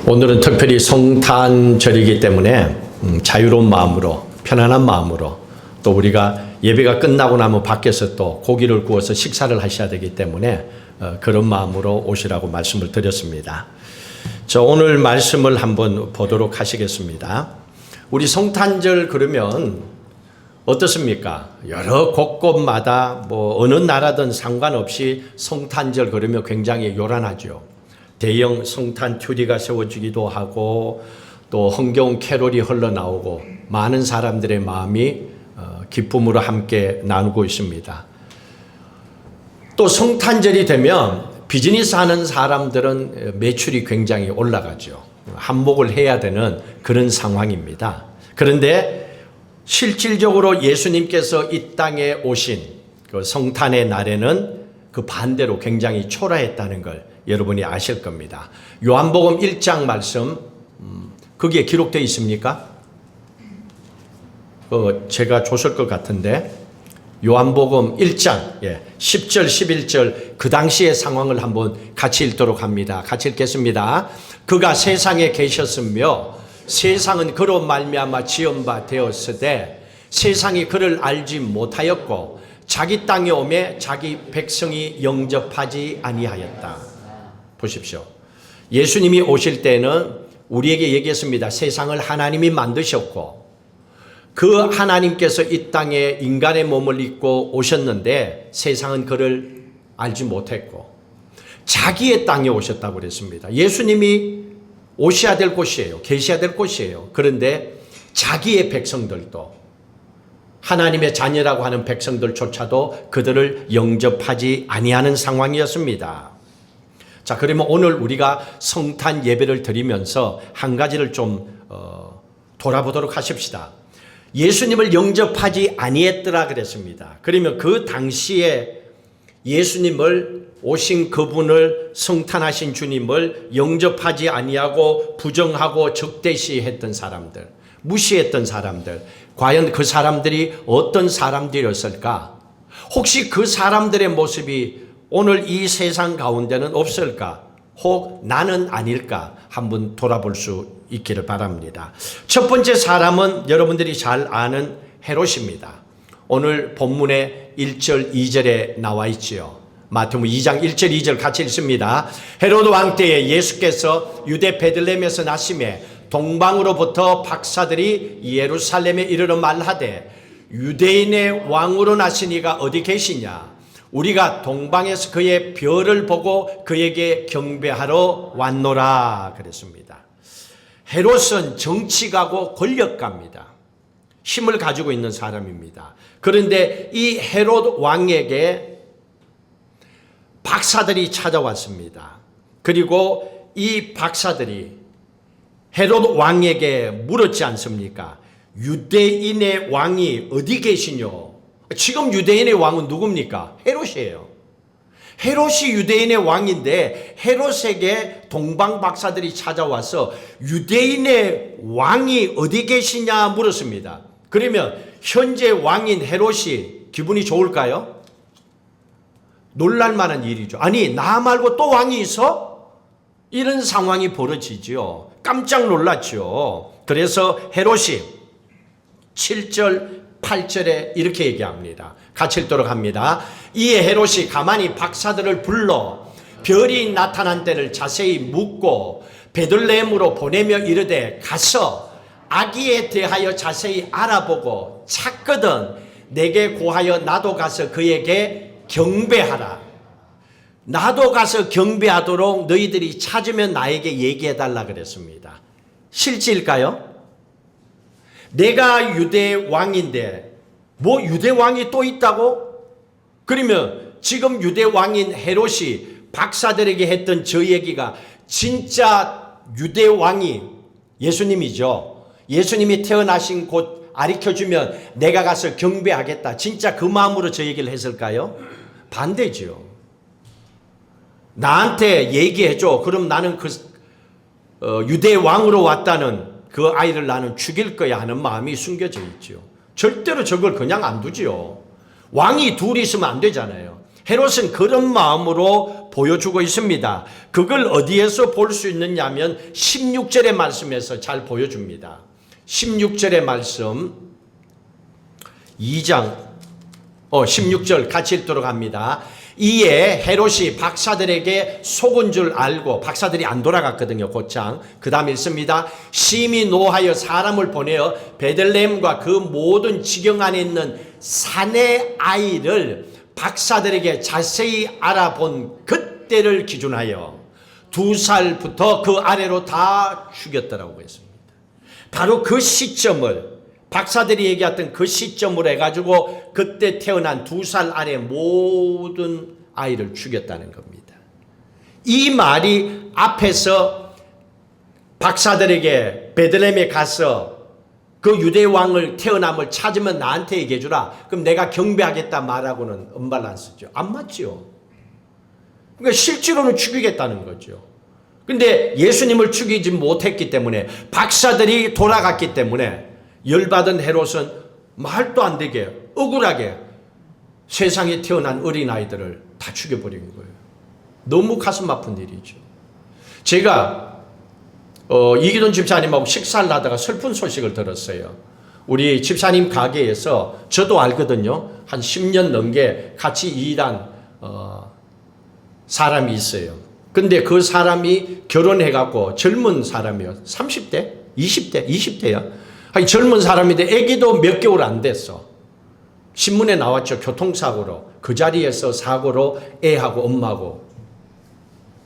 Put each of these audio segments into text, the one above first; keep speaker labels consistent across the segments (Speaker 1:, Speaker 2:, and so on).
Speaker 1: 오늘은 특별히 성탄절이기 때문에 자유로운 마음으로, 편안한 마음으로, 또 우리가 예배가 끝나고 나면 밖에서 또 고기를 구워서 식사를 하셔야 되기 때문에 그런 마음으로 오시라고 말씀을 드렸습니다. 오늘 말씀을 한번 보도록 하시겠습니다. 우리 성탄절 그러면 어떻습니까? 여러 곳곳마다 어느 나라든 상관없이 성탄절 그러면 굉장히 요란하죠. 대형 성탄 튜리가 세워지기도 하고 또 흥겨운 캐롤이 흘러나오고 많은 사람들의 마음이 기쁨으로 함께 나누고 있습니다. 또 성탄절이 되면 비즈니스 하는 사람들은 매출이 굉장히 올라가죠. 한몫을 해야 되는 그런 상황입니다. 그런데 실질적으로 예수님께서 이 땅에 오신 그 성탄의 날에는 그 반대로 굉장히 초라했다는 걸 여러분이 아실 겁니다. 요한복음 1장 말씀 거기에 기록되어 있습니까? 제가 줬을 것 같은데 요한복음 1장 10절 11절 그 당시의 상황을 한번 같이 읽도록 합니다. 같이 읽겠습니다. 그가 세상에 계셨으며 세상은 그로 말미암아 지은 바 되었으되 세상이 그를 알지 못하였고 자기 땅에 오매 자기 백성이 영접하지 아니하였다. 보십시오. 예수님이 오실 때는 우리에게 얘기했습니다. 세상을 하나님이 만드셨고 그 하나님께서 이 땅에 인간의 몸을 입고 오셨는데 세상은 그를 알지 못했고 자기의 땅에 오셨다고 그랬습니다. 예수님이 오셔야 될 곳이에요. 계셔야 될 곳이에요. 그런데 자기의 백성들도 하나님의 자녀라고 하는 백성들조차도 그들을 영접하지 아니하는 상황이었습니다. 자, 그러면 오늘 우리가 성탄 예배를 드리면서 한 가지를 좀 돌아보도록 하십시다. 예수님을 영접하지 아니했더라 그랬습니다. 그러면 그 당시에 예수님을 오신 그분을 성탄하신 주님을 영접하지 아니하고 부정하고 적대시했던 사람들, 무시했던 사람들, 과연 그 사람들이 어떤 사람들이었을까? 혹시 그 사람들의 모습이 오늘 이 세상 가운데는 없을까? 혹 나는 아닐까? 한번 돌아볼 수 있기를 바랍니다. 첫 번째 사람은 여러분들이 잘 아는 헤롯입니다. 오늘 본문의 1절 2절에 나와 있지요. 마태복음 2장 1절 2절 같이 읽습니다. 헤롯 왕 때에 예수께서 유대 베들레헴에서 나심에 동방으로부터 박사들이 예루살렘에 이르러 말하되 유대인의 왕으로 나신 이가 어디 계시냐? 우리가 동방에서 그의 별을 보고 그에게 경배하러 왔노라 그랬습니다. 헤롯은 정치가고 권력가입니다. 힘을 가지고 있는 사람입니다. 그런데 이 헤롯 왕에게 박사들이 찾아왔습니다. 그리고 이 박사들이 헤롯 왕에게 물었지 않습니까? 유대인의 왕이 어디 계시뇨? 지금 유대인의 왕은 누굽니까? 헤롯이에요. 헤롯이 유대인의 왕인데 헤롯에게 동방 박사들이 찾아와서 유대인의 왕이 어디 계시냐 물었습니다. 그러면 현재 왕인 헤롯이 기분이 좋을까요? 놀랄만한 일이죠. 아니 나 말고 또 왕이 있어? 이런 상황이 벌어지죠. 깜짝 놀랐죠. 그래서 헤롯이 7절 8절에 이렇게 얘기합니다. 같이 읽도록 합니다. 이에 헤롯이 가만히 박사들을 불러 별이 나타난 때를 자세히 묻고 베들레헴으로 보내며 이르되 가서 아기에 대하여 자세히 알아보고 찾거든 내게 고하여 나도 가서 그에게 경배하라. 나도 가서 경배하도록 너희들이 찾으면 나에게 얘기해달라 그랬습니다. 실제일까요? 내가 유대 왕인데 유대 왕이 또 있다고? 그러면 지금 유대 왕인 헤롯이 박사들에게 했던 저 얘기가 진짜 유대 왕이 예수님이죠. 예수님이 태어나신 곳 가르쳐주면 내가 가서 경배하겠다. 진짜 그 마음으로 저 얘기를 했을까요? 반대죠. 나한테 얘기해줘. 그럼 나는 유대 왕으로 왔다는 그 아이를 나는 죽일 거야 하는 마음이 숨겨져 있죠. 절대로 저걸 그냥 안 두지요. 왕이 둘이 있으면 안 되잖아요. 헤롯은 그런 마음으로 보여주고 있습니다. 그걸 어디에서 볼 수 있느냐면 16절의 말씀에서 잘 보여줍니다. 16절의 말씀 16절 같이 읽도록 합니다. 이에 헤롯이 박사들에게 속은 줄 알고, 박사들이 안 돌아갔거든요, 곧장. 그 다음 읽습니다. 심히 노하여 사람을 보내어 베들레헴과 그 모든 지경 안에 있는 사내 아이를 박사들에게 자세히 알아본 그때를 기준하여 2살부터 그 아래로 다 죽였더라고 했습니다. 바로 그 시점을, 박사들이 얘기했던 그 시점으로 해가지고 그때 태어난 2살 아래 모든 아이를 죽였다는 겁니다. 이 말이 앞에서 박사들에게 베들레헴에 가서 그 유대 왕을 태어남을 찾으면 나한테 얘기해 주라. 그럼 내가 경배하겠다 말하고는 언밸런스죠. 안 맞죠. 그러니까 실제로는 죽이겠다는 거죠. 근데 예수님을 죽이지 못했기 때문에, 박사들이 돌아갔기 때문에 열받은 헤롯은 말도 안 되게 억울하게 세상에 태어난 어린아이들을 다 죽여버린 거예요. 너무 가슴 아픈 일이죠. 제가 이기돈 집사님하고 식사를 하다가 슬픈 소식을 들었어요. 우리 집사님 가게에서 저도 알거든요. 한 10년 넘게 같이 일한 사람이 있어요. 근데 그 사람이 결혼해갖고 젊은 사람이요. 30대? 20대야. 젊은 사람인데 아기도 몇 개월 안 됐어. 신문에 나왔죠. 교통사고로. 그 자리에서 사고로 애하고 엄마하고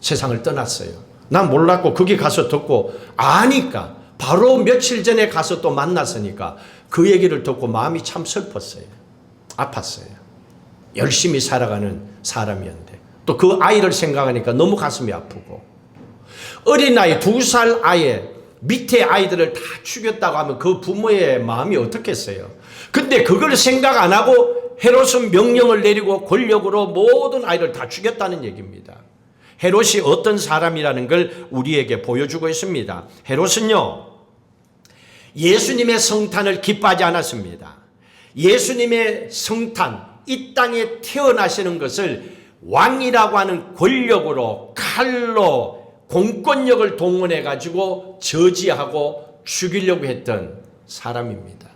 Speaker 1: 세상을 떠났어요. 난 몰랐고 거기 가서 듣고 아니까 바로 며칠 전에 가서 또 만났으니까 그 얘기를 듣고 마음이 참 슬펐어요. 아팠어요. 열심히 살아가는 사람이었는데 또 그 아이를 생각하니까 너무 가슴이 아프고, 어린아이 2살 아이 밑에 아이들을 다 죽였다고 하면 그 부모의 마음이 어떻겠어요. 근데 그걸 생각 안 하고 헤롯은 명령을 내리고 권력으로 모든 아이를 다 죽였다는 얘기입니다. 헤롯이 어떤 사람이라는 걸 우리에게 보여주고 있습니다. 헤롯은요, 예수님의 성탄을 기뻐하지 않았습니다. 예수님의 성탄, 이 땅에 태어나시는 것을 왕이라고 하는 권력으로, 칼로, 공권력을 동원해 가지고 저지하고 죽이려고 했던 사람입니다.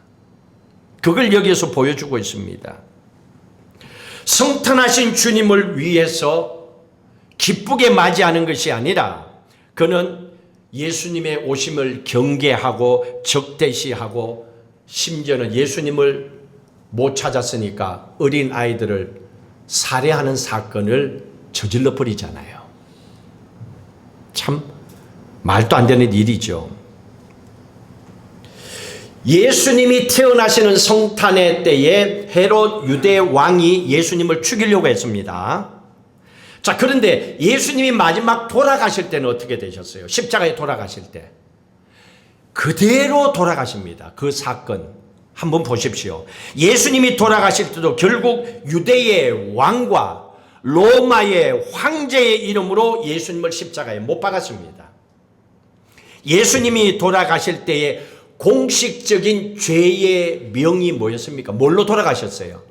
Speaker 1: 그걸 여기에서 보여주고 있습니다. 성탄하신 주님을 위해서 기쁘게 맞이하는 것이 아니라 그는 예수님의 오심을 경계하고 적대시하고, 심지어는 예수님을 못 찾았으니까 어린 아이들을 살해하는 사건을 저질러 버리잖아요. 참 말도 안 되는 일이죠. 예수님이 태어나시는 성탄의 때에 헤롯 유대 왕이 예수님을 죽이려고 했습니다. 자, 그런데 예수님이 마지막 돌아가실 때는 어떻게 되셨어요? 십자가에 돌아가실 때 그대로 돌아가십니다. 그 사건 한번 보십시오. 예수님이 돌아가실 때도 결국 유대의 왕과 로마의 황제의 이름으로 예수님을 십자가에 못 박았습니다. 예수님이 돌아가실 때에 공식적인 죄의 명이 뭐였습니까? 뭘로 돌아가셨어요?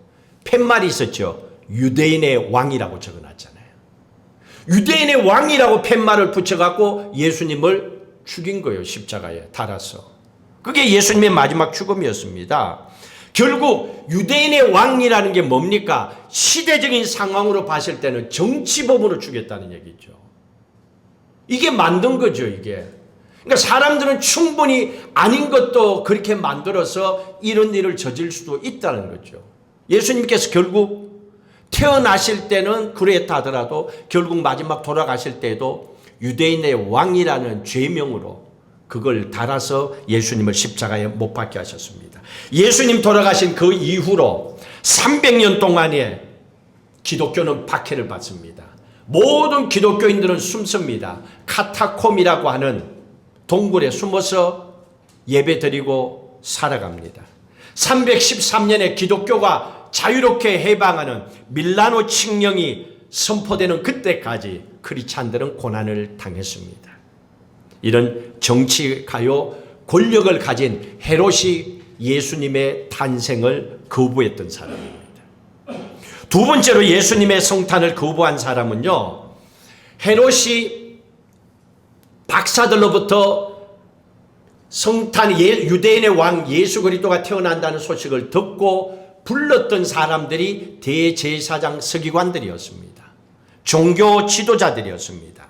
Speaker 1: 팻말이 있었죠. 유대인의 왕이라고 적어놨잖아요. 유대인의 왕이라고 팻말을 붙여갖고 예수님을 죽인 거예요. 십자가에 달아서. 그게 예수님의 마지막 죽음이었습니다. 결국 유대인의 왕이라는 게 뭡니까? 시대적인 상황으로 봤을 때는 정치범으로 죽였다는 얘기죠. 이게 만든 거죠, 이게. 그러니까 사람들은 충분히 아닌 것도 그렇게 만들어서 이런 일을 저질 수도 있다는 거죠. 예수님께서 결국 태어나실 때는 그랬다 하더라도 결국 마지막 돌아가실 때도 유대인의 왕이라는 죄명으로 그걸 달아서 예수님을 십자가에 못 박게 하셨습니다. 예수님 돌아가신 그 이후로 300년 동안에 기독교는 박해를 받습니다. 모든 기독교인들은 숨습니다. 카타콤이라고 하는 동굴에 숨어서 예배드리고 살아갑니다. 313년에 기독교가 자유롭게 해방하는 밀라노 칙령이 선포되는 그때까지 크리스찬들은 고난을 당했습니다. 이런 정치가요 권력을 가진 헤롯이 예수님의 탄생을 거부했던 사람입니다. 두 번째로 예수님의 성탄을 거부한 사람은요, 헤롯이 박사들로부터 성탄 유대인의 왕 예수 그리스도가 태어난다는 소식을 듣고 불렀던 사람들이 대제사장 서기관들이었습니다. 종교 지도자들이었습니다.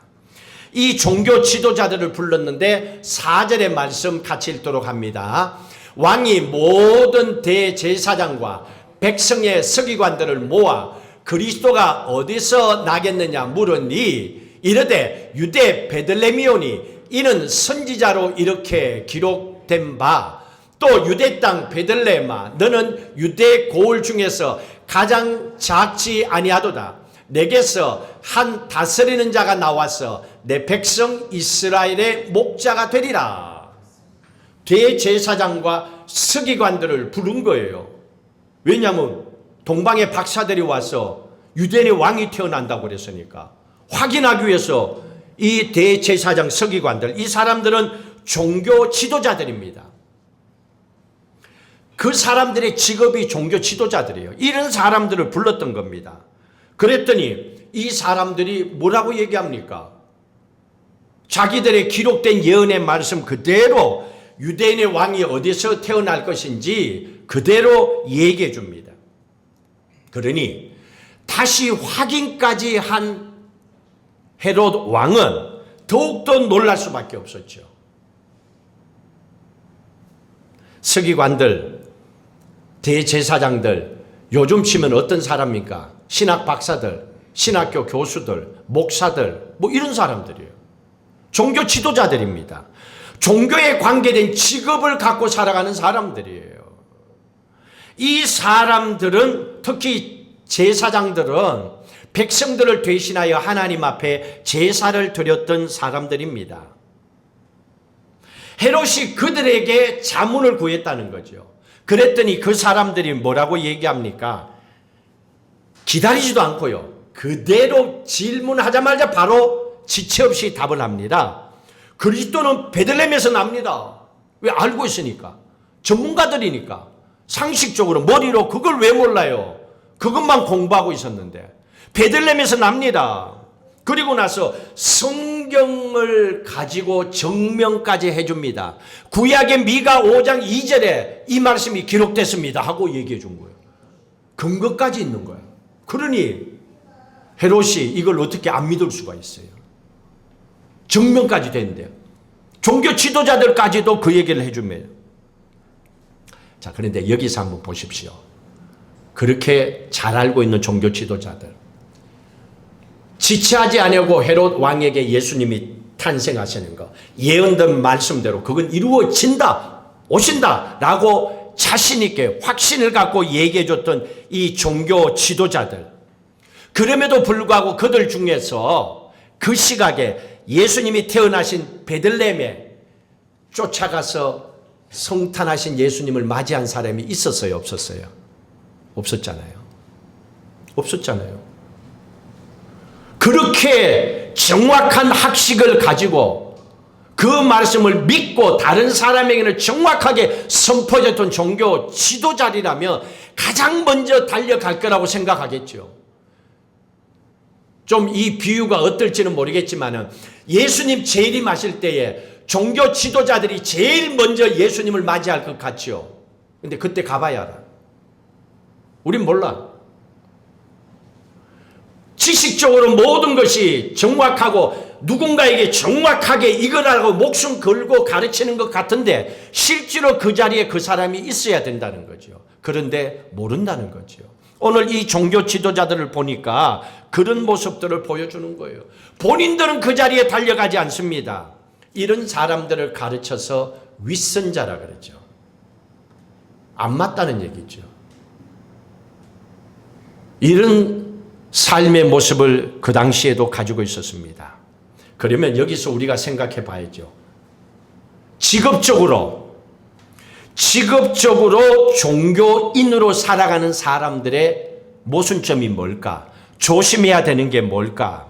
Speaker 1: 이 종교 지도자들을 불렀는데 4절의 말씀 같이 읽도록 합니다. 왕이 모든 대제사장과 백성의 서기관들을 모아 그리스도가 어디서 나겠느냐 물으니 이르되 유대 베들레헴이오니 이는 선지자로 이렇게 기록된 바 또 유대 땅 베들레헴아 너는 유대 고을 중에서 가장 작지 아니하도다. 내게서 한 다스리는 자가 나와서 내 백성 이스라엘의 목자가 되리라. 대제사장과 서기관들을 부른 거예요. 왜냐하면 동방의 박사들이 와서 유대인의 왕이 태어난다고 그랬으니까 확인하기 위해서 이 대제사장 서기관들, 이 사람들은 종교 지도자들입니다. 그 사람들의 직업이 종교 지도자들이에요. 이런 사람들을 불렀던 겁니다. 그랬더니 이 사람들이 뭐라고 얘기합니까? 자기들의 기록된 예언의 말씀 그대로 유대인의 왕이 어디서 태어날 것인지 그대로 얘기해 줍니다. 그러니 다시 확인까지 한 헤롯 왕은 더욱더 놀랄 수밖에 없었죠. 서기관들, 대제사장들, 요즘 치면 어떤 사람입니까? 신학 박사들, 신학교 교수들, 목사들, 뭐 이런 사람들이에요. 종교 지도자들입니다. 종교에 관계된 직업을 갖고 살아가는 사람들이에요. 이 사람들은, 특히 제사장들은 백성들을 대신하여 하나님 앞에 제사를 드렸던 사람들입니다. 헤롯이 그들에게 자문을 구했다는 거죠. 그랬더니 그 사람들이 뭐라고 얘기합니까? 기다리지도 않고요, 그대로 질문하자마자 바로 지체 없이 답을 합니다. 그리스도는 베들레헴에서 납니다. 왜? 알고 있으니까. 전문가들이니까. 상식적으로 머리로 그걸 왜 몰라요? 그것만 공부하고 있었는데. 베들레헴에서 납니다. 그리고 나서 성경을 가지고 증명까지 해줍니다. 구약의 미가 5장 2절에 이 말씀이 기록됐습니다 하고 얘기해 준 거예요. 근거까지 있는 거예요. 그러니 헤롯이 이걸 어떻게 안 믿을 수가 있어요. 증명까지 되는데요. 종교 지도자들까지도 그 얘기를 해줍니다. 자, 그런데 여기서 한번 보십시오. 그렇게 잘 알고 있는 종교 지도자들, 지체하지 않으려고 헤롯 왕에게 예수님이 탄생하시는 거, 예언된 말씀대로 그건 이루어진다, 오신다 라고 자신있게 확신을 갖고 얘기해줬던 이 종교 지도자들, 그럼에도 불구하고 그들 중에서 그 시각에 예수님이 태어나신 베들레헴에 쫓아가서 성탄하신 예수님을 맞이한 사람이 있었어요, 없었어요? 없었잖아요. 없었잖아요. 그렇게 정확한 학식을 가지고 그 말씀을 믿고 다른 사람에게는 정확하게 선포해줬던 종교 지도자리라면 가장 먼저 달려갈 거라고 생각하겠죠. 좀 이 비유가 어떨지는 모르겠지만 예수님 재림하실 때에 종교 지도자들이 제일 먼저 예수님을 맞이할 것 같죠. 근데 그때 가봐야 알아. 우린 몰라. 지식적으로 모든 것이 정확하고 누군가에게 정확하게 이거라고 목숨 걸고 가르치는 것 같은데 실제로 그 자리에 그 사람이 있어야 된다는 거죠. 그런데 모른다는 거죠. 오늘 이 종교 지도자들을 보니까 그런 모습들을 보여주는 거예요. 본인들은 그 자리에 달려가지 않습니다. 이런 사람들을 가르쳐서 윗선자라 그러죠. 안 맞다는 얘기죠. 이런 삶의 모습을 그 당시에도 가지고 있었습니다. 그러면 여기서 우리가 생각해 봐야죠. 직업적으로 종교인으로 살아가는 사람들의 모순점이 뭘까? 조심해야 되는 게 뭘까?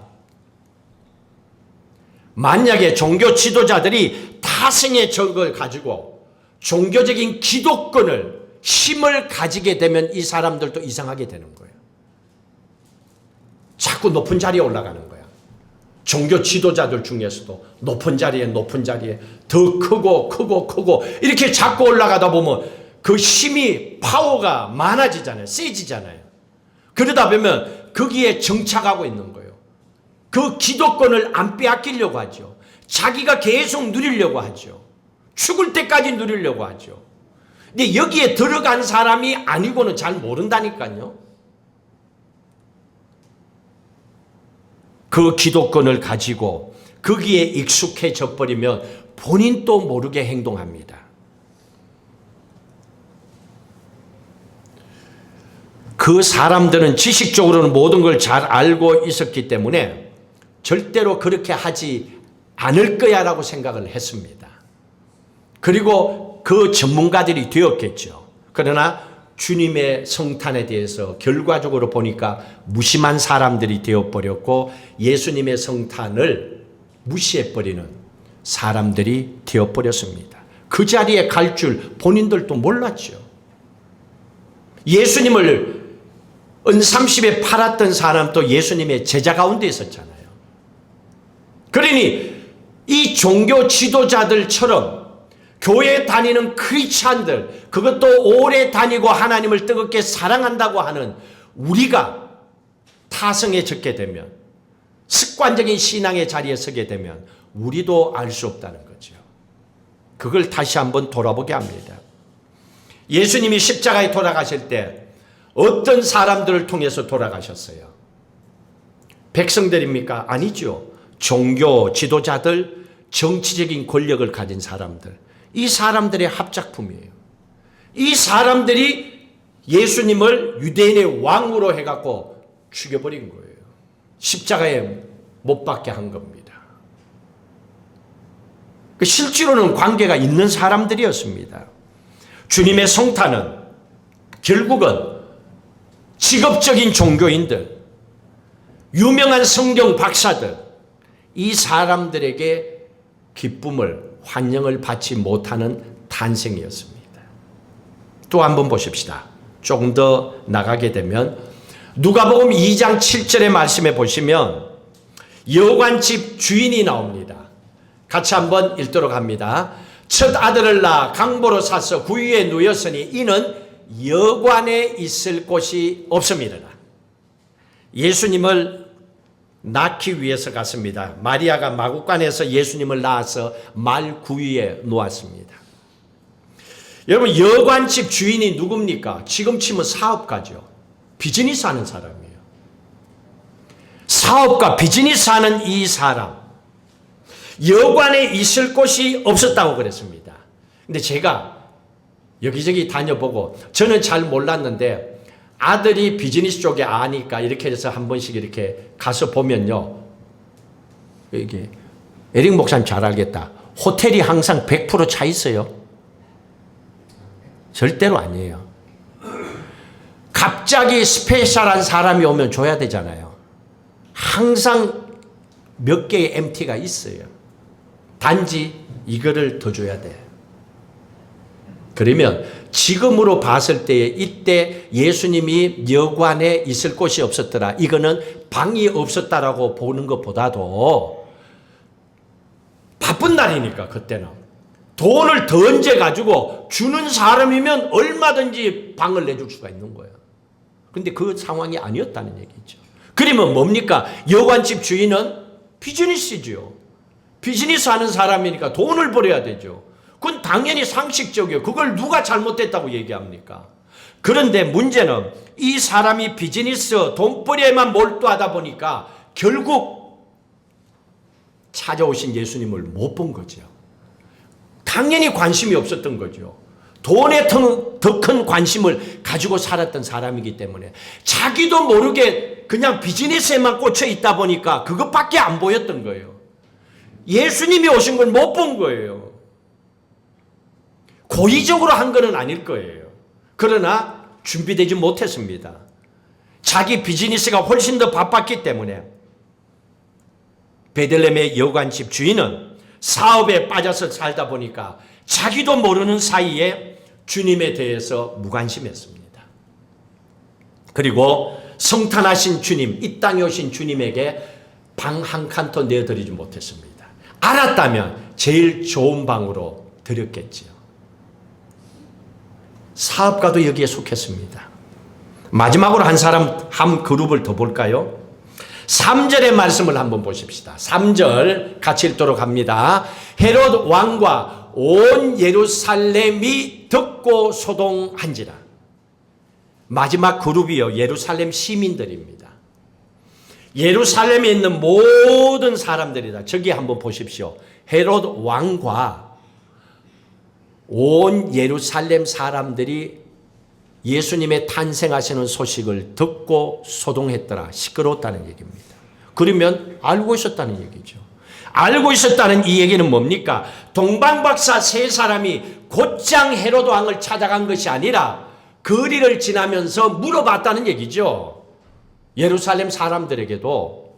Speaker 1: 만약에 종교 지도자들이 타성의 적을 가지고 종교적인 기독권을 힘을 가지게 되면 이 사람들도 이상하게 되는 거예요. 자꾸 높은 자리에 올라가는 거야. 종교 지도자들 중에서도 높은 자리에 더 크고 이렇게 자꾸 올라가다 보면 그 힘이 파워가 많아지잖아요. 세지잖아요. 그러다 보면 거기에 정착하고 있는 거예요. 그 기득권을 안 빼앗기려고 하죠. 자기가 계속 누리려고 하죠. 죽을 때까지 누리려고 하죠. 근데 여기에 들어간 사람이 아니고는 잘 모른다니까요. 그 기득권을 가지고 거기에 익숙해져 버리면 본인도 모르게 행동합니다. 그 사람들은 지식적으로는 모든 걸 잘 알고 있었기 때문에 절대로 그렇게 하지 않을 거야라고 생각을 했습니다. 그리고 그 전문가들이 되었겠죠. 그러나 주님의 성탄에 대해서 결과적으로 보니까 무심한 사람들이 되어버렸고 예수님의 성탄을 무시해버리는 사람들이 되어버렸습니다. 그 자리에 갈 줄 본인들도 몰랐죠. 예수님을 은삼십에 팔았던 사람도 예수님의 제자 가운데 있었잖아요. 그러니 이 종교 지도자들처럼 교회 다니는 크리스찬들, 그것도 오래 다니고 하나님을 뜨겁게 사랑한다고 하는 우리가 타성해졌게 되면, 습관적인 신앙의 자리에 서게 되면 우리도 알 수 없다는 거죠. 그걸 다시 한번 돌아보게 합니다. 예수님이 십자가에 돌아가실 때 어떤 사람들을 통해서 돌아가셨어요? 백성들입니까? 아니죠. 종교 지도자들, 정치적인 권력을 가진 사람들, 이 사람들의 합작품이에요. 이 사람들이 예수님을 유대인의 왕으로 해갖고 죽여버린 거예요. 십자가에 못 박게 한 겁니다. 실제로는 관계가 있는 사람들이었습니다. 주님의 성탄은 결국은 직업적인 종교인들, 유명한 성경 박사들, 이 사람들에게 기쁨을, 환영을 받지 못하는 탄생이었습니다. 또 한번 보십시다. 조금 더 나가게 되면 누가복음 2장 7절의 말씀에 보시면 여관집 주인이 나옵니다. 같이 한번 읽도록 합니다. 첫 아들을 낳아 강보로 사서 구유에 누였으니 이는 여관에 있을 곳이 없음이라. 예수님을 낳기 위해서 갔습니다. 마리아가 마구간에서 예수님을 낳아서 말 구유에 놓았습니다. 여러분, 여관집 주인이 누굽니까? 지금 치면 사업가죠. 비즈니스 하는 사람이에요. 사업가, 비즈니스 하는 이 사람. 여관에 있을 곳이 없었다고 그랬습니다. 근데 제가 여기저기 다녀보고 저는 잘 몰랐는데 아들이 비즈니스 쪽에 아니까 이렇게 해서 한 번씩 이렇게 가서 보면요. 이게 에릭 목사님 잘 알겠다. 호텔이 항상 100% 차 있어요. 절대로 아니에요. 갑자기 스페셜한 사람이 오면 줘야 되잖아요. 항상 몇 개의 MT가 있어요. 단지 이거를 더 줘야 돼. 그러면 지금으로 봤을 때 이때 예수님이 여관에 있을 곳이 없었더라. 이거는 방이 없었다라고 보는 것보다도 바쁜 날이니까 그때는 돈을 더 얹어가지고 주는 사람이면 얼마든지 방을 내줄 수가 있는 거예요. 근데 그 상황이 아니었다는 얘기죠. 그러면 뭡니까? 여관집 주인은 비즈니스죠. 비즈니스 하는 사람이니까 돈을 벌어야 되죠. 그건 당연히 상식적이에요. 그걸 누가 잘못됐다고 얘기합니까? 그런데 문제는 이 사람이 비즈니스, 돈벌이에만 몰두하다 보니까 결국 찾아오신 예수님을 못 본 거죠. 당연히 관심이 없었던 거죠. 돈에 더 큰 관심을 가지고 살았던 사람이기 때문에 자기도 모르게 그냥 비즈니스에만 꽂혀 있다 보니까 그것밖에 안 보였던 거예요. 예수님이 오신 걸 못 본 거예요. 고의적으로 한 것은 아닐 거예요. 그러나 준비되지 못했습니다. 자기 비즈니스가 훨씬 더 바빴기 때문에 베들레헴의 여관집 주인은 사업에 빠져서 살다 보니까 자기도 모르는 사이에 주님에 대해서 무관심했습니다. 그리고 성탄하신 주님, 이 땅에 오신 주님에게 방 한 칸도 내어드리지 못했습니다. 알았다면 제일 좋은 방으로 드렸겠지요. 사업가도 여기에 속했습니다. 마지막으로 한 그룹을 더 볼까요? 3절의 말씀을 한번 보십시다. 3절 같이 읽도록 합니다. 헤롯 왕과 온 예루살렘이 듣고 소동한지라. 마지막 그룹이요, 예루살렘 시민들입니다. 예루살렘에 있는 모든 사람들이다. 저기 한번 보십시오. 헤롯 왕과 온 예루살렘 사람들이 예수님의 탄생하시는 소식을 듣고 소동했더라. 시끄러웠다는 얘기입니다. 그러면 알고 있었다는 얘기죠. 알고 있었다는 이 얘기는 뭡니까? 동방박사 세 사람이 곧장 헤롯 왕을 찾아간 것이 아니라 거리를 지나면서 물어봤다는 얘기죠. 예루살렘 사람들에게도,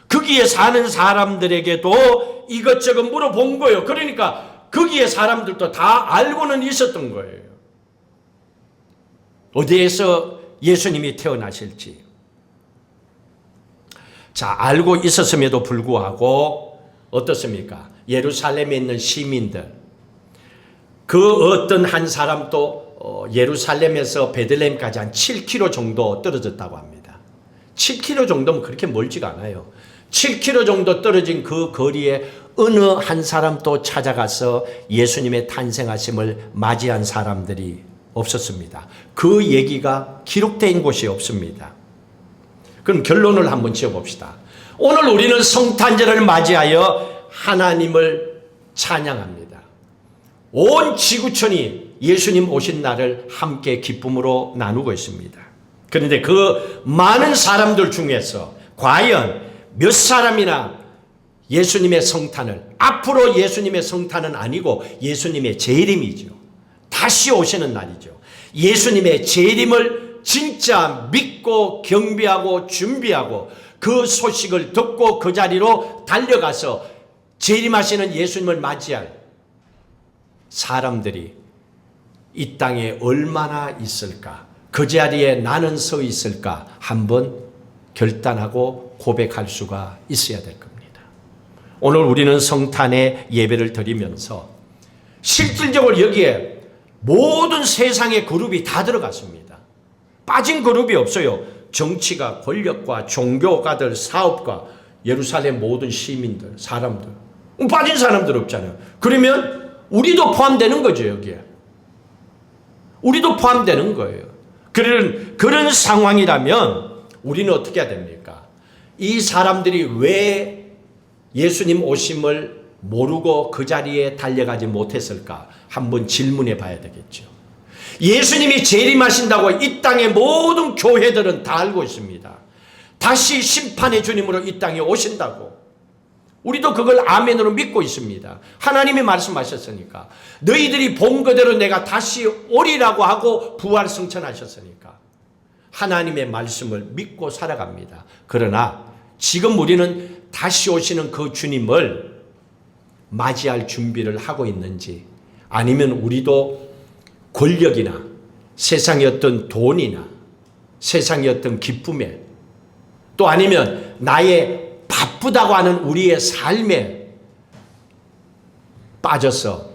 Speaker 1: 거기에 사는 사람들에게도 이것저것 물어본 거예요. 그러니까 거기에 사람들도 다 알고는 있었던 거예요. 어디에서 예수님이 태어나실지. 자, 알고 있었음에도 불구하고 어떻습니까? 예루살렘에 있는 시민들, 그 어떤 한 사람도 예루살렘에서 베들레헴까지 한 7km 정도 떨어졌다고 합니다. 7km 정도면 그렇게 멀지가 않아요. 7km 정도 떨어진 그 거리에 어느 한 사람도 찾아가서 예수님의 탄생하심을 맞이한 사람들이 없었습니다. 그 얘기가 기록된 곳이 없습니다. 그럼 결론을 한번 지어봅시다. 오늘 우리는 성탄절을 맞이하여 하나님을 찬양합니다. 온 지구촌이 예수님 오신 날을 함께 기쁨으로 나누고 있습니다. 그런데 그 많은 사람들 중에서 과연 몇 사람이나 예수님의 성탄을, 앞으로 예수님의 성탄은 아니고 예수님의 재림이죠. 다시 오시는 날이죠. 예수님의 재림을 진짜 믿고 경배하고 준비하고 그 소식을 듣고 그 자리로 달려가서 재림하시는 예수님을 맞이할 사람들이 이 땅에 얼마나 있을까? 그 자리에 나는 서 있을까? 한번 결단하고 고백할 수가 있어야 될 겁니다. 오늘 우리는 성탄의 예배를 드리면서 실질적으로 여기에 모든 세상의 그룹이 다 들어갔습니다. 빠진 그룹이 없어요. 정치가, 권력과, 종교가들, 사업가, 예루살렘 모든 시민들, 사람들. 빠진 사람들 없잖아요. 그러면 우리도 포함되는 거죠, 여기에. 우리도 포함되는 거예요. 그런 상황이라면 우리는 어떻게 해야 됩니까? 이 사람들이 왜 예수님 오심을 모르고 그 자리에 달려가지 못했을까? 한번 질문해 봐야 되겠죠. 예수님이 재림하신다고 이 땅의 모든 교회들은 다 알고 있습니다. 다시 심판의 주님으로 이 땅에 오신다고. 우리도 그걸 아멘으로 믿고 있습니다. 하나님이 말씀하셨으니까. 너희들이 본 그대로 내가 다시 오리라고 하고 부활승천하셨으니까. 하나님의 말씀을 믿고 살아갑니다. 그러나 지금 우리는 다시 오시는 그 주님을 맞이할 준비를 하고 있는지, 아니면 우리도 권력이나 세상의 어떤 돈이나 세상의 어떤 기쁨에, 또 아니면 나의 바쁘다고 하는 우리의 삶에 빠져서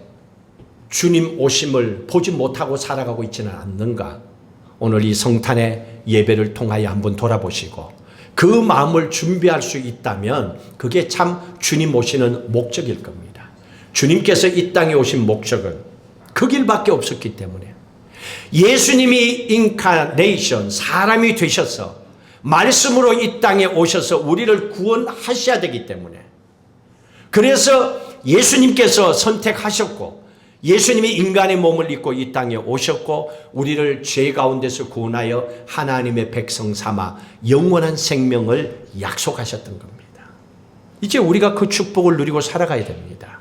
Speaker 1: 주님 오심을 보지 못하고 살아가고 있지는 않는가? 오늘 이 성탄의 예배를 통하여 한번 돌아보시고 그 마음을 준비할 수 있다면 그게 참 주님 오시는 목적일 겁니다. 주님께서 이 땅에 오신 목적은 그 길밖에 없었기 때문에 예수님이 인카네이션, 사람이 되셔서 말씀으로 이 땅에 오셔서 우리를 구원하셔야 되기 때문에, 그래서 예수님께서 선택하셨고 예수님이 인간의 몸을 입고 이 땅에 오셨고 우리를 죄 가운데서 구원하여 하나님의 백성 삼아 영원한 생명을 약속하셨던 겁니다. 이제 우리가 그 축복을 누리고 살아가야 됩니다.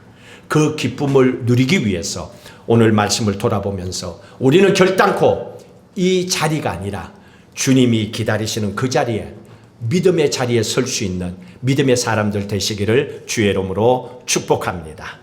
Speaker 1: 그 기쁨을 누리기 위해서 오늘 말씀을 돌아보면서 우리는 결단코 이 자리가 아니라 주님이 기다리시는 그 자리에, 믿음의 자리에 설 수 있는 믿음의 사람들 되시기를 주의 이름으로 축복합니다.